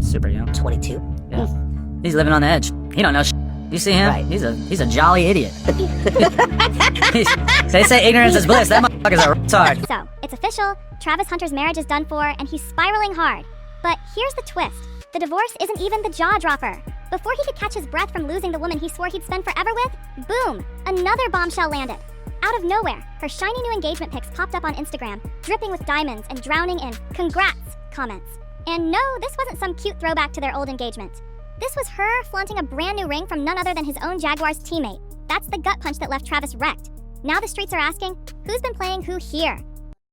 super young. 22. Yeah. He's living on the edge. He don't know shit. You see him? Right. He's a jolly idiot. They say ignorance is bliss. That motherfucker's a retard. So, it's official. Travis Hunter's marriage is done for, and he's spiraling hard. But here's the twist. The divorce isn't even the jaw-dropper. Before he could catch his breath from losing the woman he swore he'd spend forever with, boom, another bombshell landed. Out of nowhere, her shiny new engagement pics popped up on Instagram, dripping with diamonds and drowning in "congrats" comments. And no, this wasn't some cute throwback to their old engagement. This was her flaunting a brand new ring from none other than his own Jaguars teammate. That's the gut punch that left Travis wrecked. Now the streets are asking, who's been playing who here?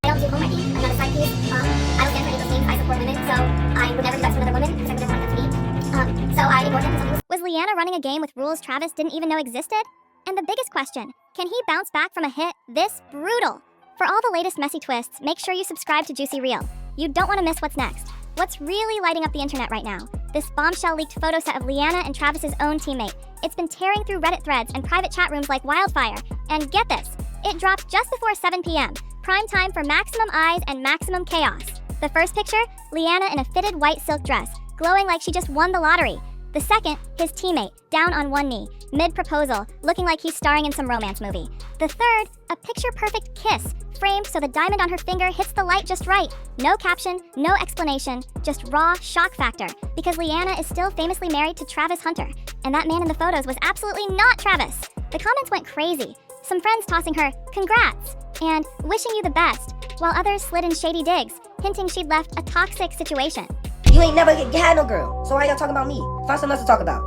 I don't do homewriting. I'm not a side piece. I don't stand for any of those things. I support women, so I would never do that to another woman because I wouldn't want that to be. So I ignored them. Was Leanna running a game with rules Travis didn't even know existed? And the biggest question, can he bounce back from a hit this brutal? For all the latest messy twists, make sure you subscribe to Juicy Reel. You don't want to miss what's next. What's really lighting up the internet right now? This bombshell leaked photo set of Leanna and Travis's own teammate. It's been tearing through Reddit threads and private chat rooms like wildfire. And get this, it dropped just before 7 p.m., prime time for maximum eyes and maximum chaos. The first picture, Leanna in a fitted white silk dress, glowing like she just won the lottery. The second, his teammate, down on one knee, mid-proposal, looking like he's starring in some romance movie. The third, a picture-perfect kiss, framed so the diamond on her finger hits the light just right. No caption, no explanation, just raw shock factor, because Leanna is still famously married to Travis Hunter, and that man in the photos was absolutely not Travis. The comments went crazy. Some friends tossing her, "Congrats," and "wishing you the best," while others slid in shady digs, hinting she'd left a toxic situation. You ain't never had no girl, so why y'all talking about me? Find something else to talk about.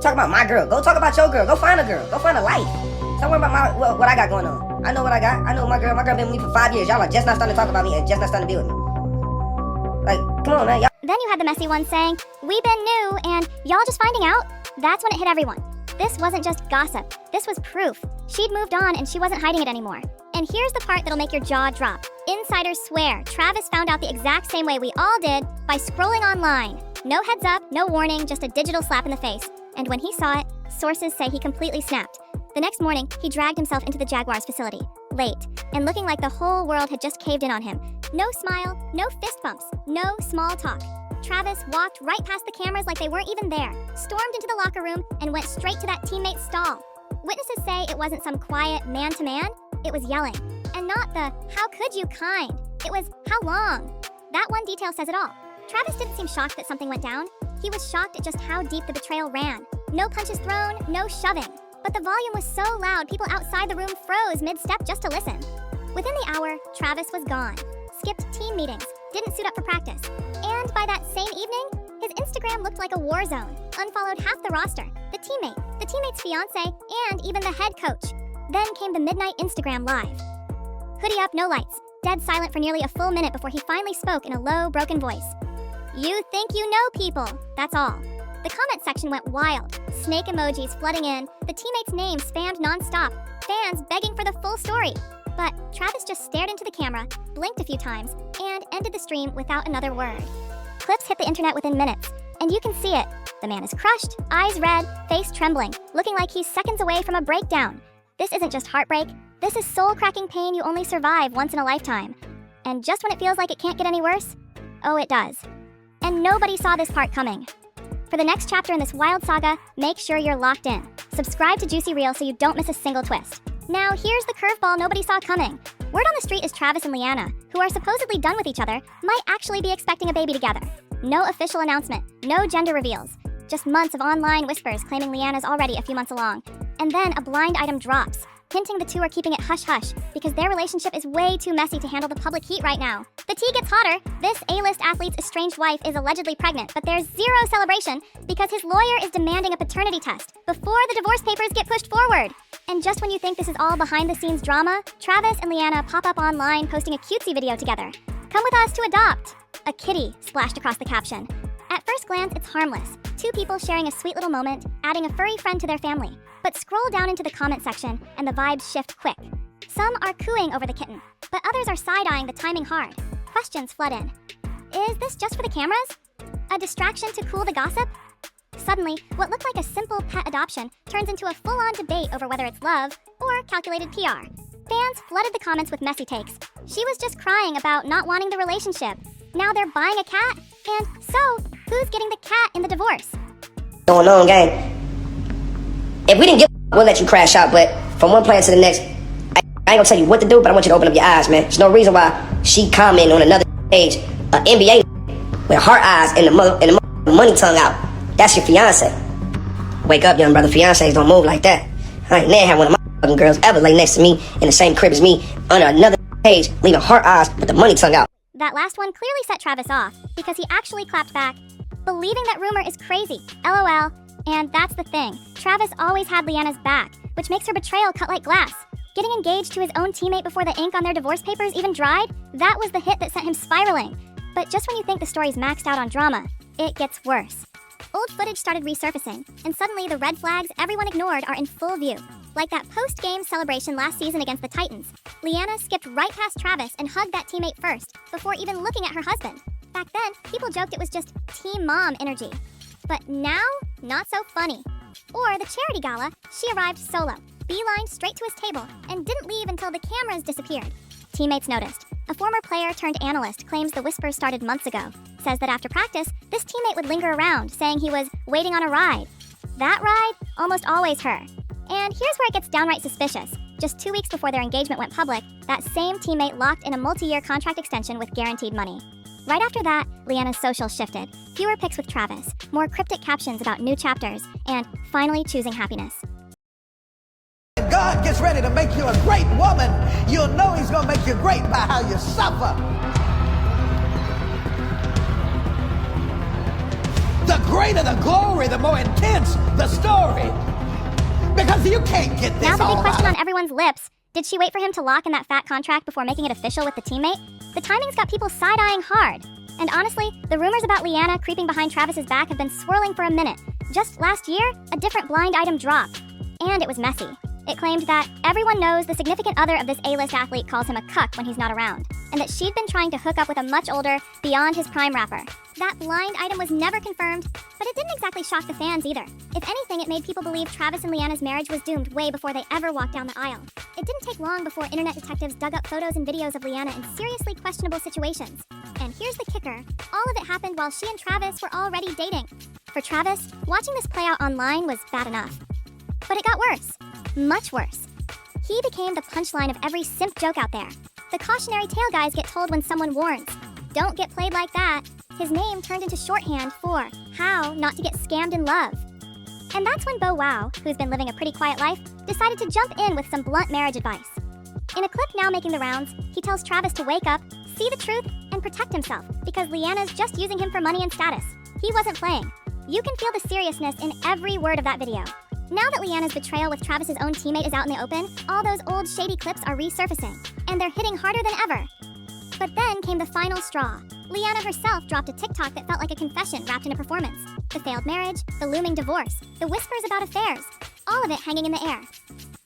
Talk about my girl. Go talk about your girl. Go find a girl. Go find a life. Stop worrying about what I got going on. I know what I got. I know my girl. My girl been with me for 5 years. Y'all are just not starting to talk about me and just not starting to be with me. Like, come on, man. Y'all. Then you had the messy ones saying, "We been new," and "y'all just finding out." That's when it hit everyone. This wasn't just gossip. This was proof. She'd moved on and she wasn't hiding it anymore. And here's the part that'll make your jaw drop. Insiders swear Travis found out the exact same way we all did, by scrolling online. No heads up, no warning, just a digital slap in the face. And when he saw it, sources say he completely snapped. The next morning, he dragged himself into the Jaguars facility, late, and looking like the whole world had just caved in on him. No smile, no fist bumps, no small talk. Travis walked right past the cameras like they weren't even there, stormed into the locker room, and went straight to that teammate's stall. Witnesses say it wasn't some quiet man-to-man, it was yelling. And not the "how could you" kind, it was "how long?" That one detail says it all. Travis didn't seem shocked that something went down. He was shocked at just how deep the betrayal ran. No punches thrown, no shoving. But the volume was so loud, people outside the room froze mid-step just to listen. Within the hour, Travis was gone. Skipped team meetings, didn't suit up for practice. And by that same evening, his Instagram looked like a war zone. Unfollowed half the roster, the teammate's fiance, and even the head coach. Then came the midnight Instagram live. Hoodie up, no lights. Dead silent for nearly a full minute before he finally spoke in a low, broken voice. "You think you know people, that's all." The comment section went wild. Snake emojis flooding in, the teammate's name spammed nonstop, fans begging for the full story. But Travis just stared into the camera, blinked a few times, and ended the stream without another word. Clips hit the internet within minutes, and you can see it. The man is crushed, eyes red, face trembling, looking like he's seconds away from a breakdown. This isn't just heartbreak, this is soul-cracking pain you only survive once in a lifetime. And just when it feels like it can't get any worse, oh, it does. And nobody saw this part coming. For the next chapter in this wild saga, make sure you're locked in. Subscribe to Juicy Reel so you don't miss a single twist. Now, here's the curveball nobody saw coming. Word on the street is Travis and Leanna, who are supposedly done with each other, might actually be expecting a baby together. No official announcement, no gender reveals. Just months of online whispers claiming Leanna's already a few months along. And then a blind item drops, hinting the two are keeping it hush-hush because their relationship is way too messy to handle the public heat right now. The tea gets hotter. This A-list athlete's estranged wife is allegedly pregnant, but there's zero celebration because his lawyer is demanding a paternity test before the divorce papers get pushed forward. And just when you think this is all behind-the-scenes drama, Travis and Leanna pop up online posting a cutesy video together. "Come with us to adopt." A kitty splashed across the caption. At first glance, it's harmless. Two people sharing a sweet little moment, adding a furry friend to their family. But scroll down into the comment section, and the vibes shift quick. Some are cooing over the kitten, but others are side-eyeing the timing hard. Questions flood in. Is this just for the cameras? A distraction to cool the gossip? Suddenly, what looked like a simple pet adoption turns into a full-on debate over whether it's love or calculated PR. Fans flooded the comments with messy takes. She was just crying about not wanting the relationship. Now they're buying a cat? And so, who's getting the cat in the divorce? Going on, gang. If we didn't get, we'll let you crash out, but from one plan to the next, I ain't gonna tell you what to do, but I want you to open up your eyes, man. There's no reason why she commenting on another page, NBA with heart eyes and the money tongue out. That's your fiance. Wake up, young brother. Fiancés don't move like that. I ain't never had one of my fucking girls ever lay next to me in the same crib as me under another page, leaving heart eyes with the money tongue out. That last one clearly set Travis off because he actually clapped back, believing that rumor is crazy. LOL. And that's the thing. Travis always had Leanna's back, which makes her betrayal cut like glass. Getting engaged to his own teammate before the ink on their divorce papers even dried, that was the hit that sent him spiraling. But just when you think the story's maxed out on drama, it gets worse. Old footage started resurfacing, and suddenly the red flags everyone ignored are in full view. Like that post-game celebration last season against the Titans, Leanna skipped right past Travis and hugged that teammate first, before even looking at her husband. Back then, people joked it was just Team Mom energy. But now, not so funny. Or the charity gala, she arrived solo, beelined straight to his table, and didn't leave until the cameras disappeared. Teammates noticed. A former player turned analyst claims the whispers started months ago. Says that after practice, this teammate would linger around, saying he was waiting on a ride. That ride? Almost always her. And here's where it gets downright suspicious. Just 2 weeks before their engagement went public, that same teammate locked in a multi-year contract extension with guaranteed money. Right after that, Leanna's social shifted. Fewer pics with Travis, more cryptic captions about new chapters, and finally choosing happiness. God gets ready to make you a great woman, you'll know he's going to make you great by how you suffer. The greater the glory, the more intense the story. Because you can't get this Now the big all question out. on everyone's lips. Did she wait for him to lock in that fat contract before making it official with the teammate? The timing's got people side-eyeing hard. And honestly, the rumors about Leanna creeping behind Travis's back have been swirling for a minute. Just last year, a different blind item dropped. And it was messy. It claimed that everyone knows the significant other of this A-list athlete calls him a cuck when he's not around, and that she'd been trying to hook up with a much older, beyond his prime rapper. That blind item was never confirmed, but it didn't exactly shock the fans either. If anything, it made people believe Travis and Leanna's marriage was doomed way before they ever walked down the aisle. It didn't take long before internet detectives dug up photos and videos of Leanna in seriously questionable situations. And here's the kicker, all of it happened while she and Travis were already dating. For Travis, watching this play out online was bad enough. But it got worse. Much worse. He became the punchline of every simp joke out there. The cautionary tale guys get told when someone warns, "Don't get played like that." His name turned into shorthand for how not to get scammed in love. And that's when Bow Wow, who's been living a pretty quiet life, decided to jump in with some blunt marriage advice. In a clip now making the rounds, he tells Travis to wake up, see the truth, and protect himself because Leanna's just using him for money and status. He wasn't playing. You can feel the seriousness in every word of that video. Now that Leanna's betrayal with Travis's own teammate is out in the open, all those old shady clips are resurfacing, and they're hitting harder than ever. But then came the final straw. Leanna herself dropped a TikTok that felt like a confession wrapped in a performance. The failed marriage, the looming divorce, the whispers about affairs, all of it hanging in the air.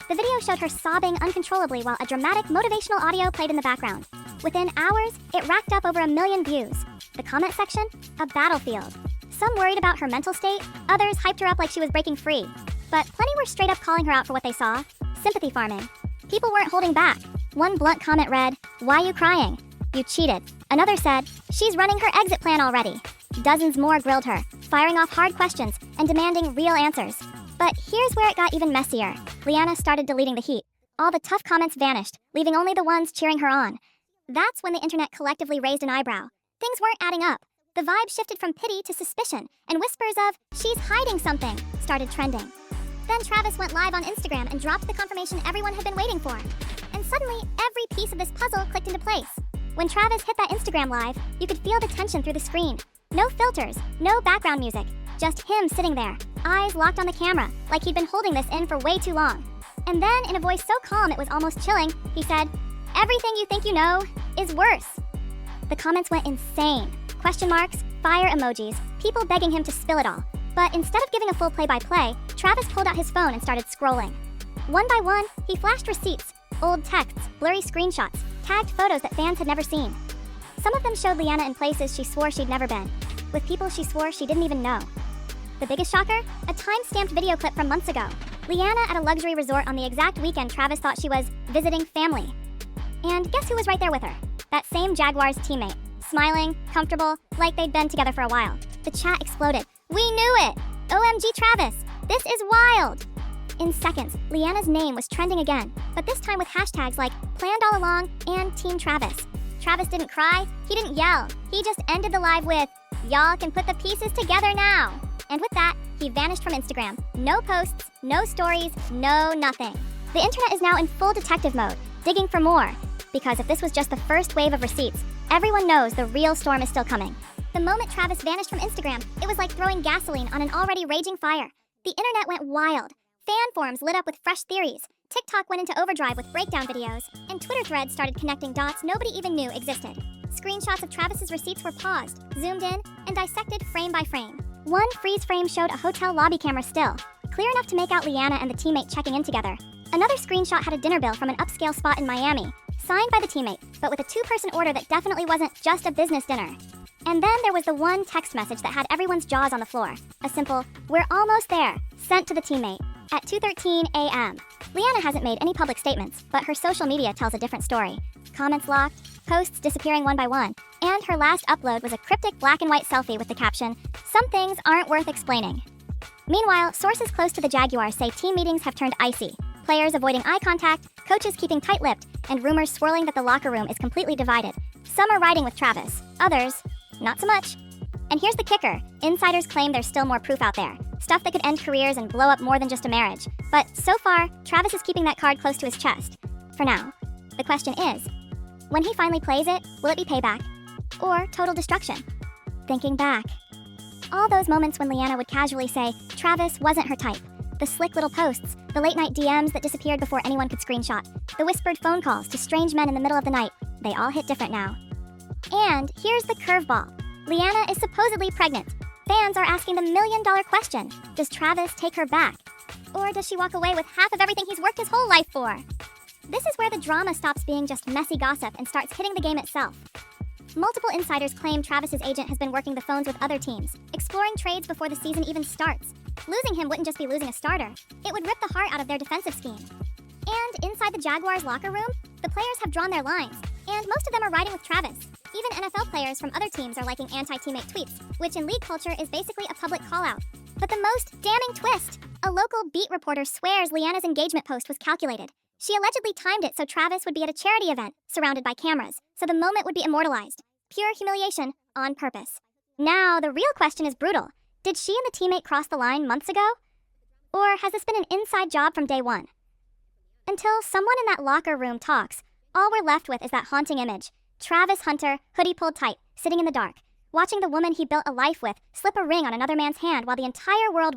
The video showed her sobbing uncontrollably while a dramatic motivational audio played in the background. Within hours, it racked up over 1 million views. The comment section? A battlefield. Some worried about her mental state, others hyped her up like she was breaking free. But plenty were straight up calling her out for what they saw. Sympathy farming. People weren't holding back. One blunt comment read, "Why you crying? You cheated." Another said, "She's running her exit plan already." Dozens more grilled her, firing off hard questions and demanding real answers. But here's where it got even messier. Leanna started deleting the heat. All the tough comments vanished, leaving only the ones cheering her on. That's when the internet collectively raised an eyebrow. Things weren't adding up. The vibe shifted from pity to suspicion, and whispers of, "She's hiding something," started trending. Then Travis went live on Instagram and dropped the confirmation everyone had been waiting for. And suddenly, every piece of this puzzle clicked into place. When Travis hit that Instagram live, you could feel the tension through the screen. No filters, no background music, just him sitting there, eyes locked on the camera, like he'd been holding this in for way too long. And then, in a voice so calm it was almost chilling, he said, "Everything you think you know is worse." The comments went insane. Question marks, fire emojis, people begging him to spill it all. But instead of giving a full play-by-play, Travis pulled out his phone and started scrolling. One by one, he flashed receipts, old texts, blurry screenshots, tagged photos that fans had never seen. Some of them showed Leanna in places she swore she'd never been, with people she swore she didn't even know. The biggest shocker? A time-stamped video clip from months ago. Leanna at a luxury resort on the exact weekend Travis thought she was visiting family. And guess who was right there with her? That same Jaguars teammate, smiling, comfortable, like they'd been together for a while. The chat exploded. We knew it! OMG Travis! This is wild! In seconds, Leanna's name was trending again, but this time with hashtags like planned all along and Team Travis. Travis didn't cry, he didn't yell, he just ended the live with, "Y'all can put the pieces together now." And with that, he vanished from Instagram. No posts, no stories, no nothing. The internet is now in full detective mode, digging for more. Because if this was just the first wave of receipts, everyone knows the real storm is still coming. The moment Travis vanished from Instagram, it was like throwing gasoline on an already raging fire. The internet went wild. Fan forums lit up with fresh theories. TikTok went into overdrive with breakdown videos, and Twitter threads started connecting dots nobody even knew existed. Screenshots of Travis's receipts were paused, zoomed in, and dissected frame by frame. One freeze frame showed a hotel lobby camera still, clear enough to make out Leanna and the teammate checking in together. Another screenshot had a dinner bill from an upscale spot in Miami, signed by the teammate, but with a two-person order that definitely wasn't just a business dinner. And then there was the one text message that had everyone's jaws on the floor. A simple, "We're almost there," sent to the teammate at 2:13 a.m. Leanna hasn't made any public statements, but her social media tells a different story. Comments locked, posts disappearing one by one, and her last upload was a cryptic black and white selfie with the caption, "Some things aren't worth explaining." Meanwhile, sources close to the Jaguars say team meetings have turned icy. Players avoiding eye contact, coaches keeping tight-lipped, and rumors swirling that the locker room is completely divided. Some are riding with Travis, others, not so much. And here's the kicker. Insiders claim there's still more proof out there. Stuff that could end careers and blow up more than just a marriage. But so far, Travis is keeping that card close to his chest. For now. The question is, when he finally plays it, will it be payback? Or total destruction? Thinking back. All those moments when Leanna would casually say Travis wasn't her type. The slick little posts, the late-night DMs that disappeared before anyone could screenshot, the whispered phone calls to strange men in the middle of the night, they all hit different now. And here's the curveball. Leanna is supposedly pregnant. Fans are asking the million-dollar question. Does Travis take her back? Or does she walk away with half of everything he's worked his whole life for? This is where the drama stops being just messy gossip and starts hitting the game itself. Multiple insiders claim Travis's agent has been working the phones with other teams, exploring trades before the season even starts. Losing him wouldn't just be losing a starter. It would rip the heart out of their defensive scheme. And inside the Jaguars locker room, the players have drawn their lines, and most of them are riding with Travis. Even NFL players from other teams are liking anti-teammate tweets, which in league culture is basically a public call-out. But the most damning twist, a local beat reporter swears Leanna's engagement post was calculated. She allegedly timed it so Travis would be at a charity event, surrounded by cameras, so the moment would be immortalized. Pure humiliation, on purpose. Now, the real question is brutal. Did she and the teammate cross the line months ago? Or has this been an inside job from day one? Until someone in that locker room talks, all we're left with is that haunting image. Travis Hunter, hoodie pulled tight, sitting in the dark, watching the woman he built a life with slip a ring on another man's hand while the entire world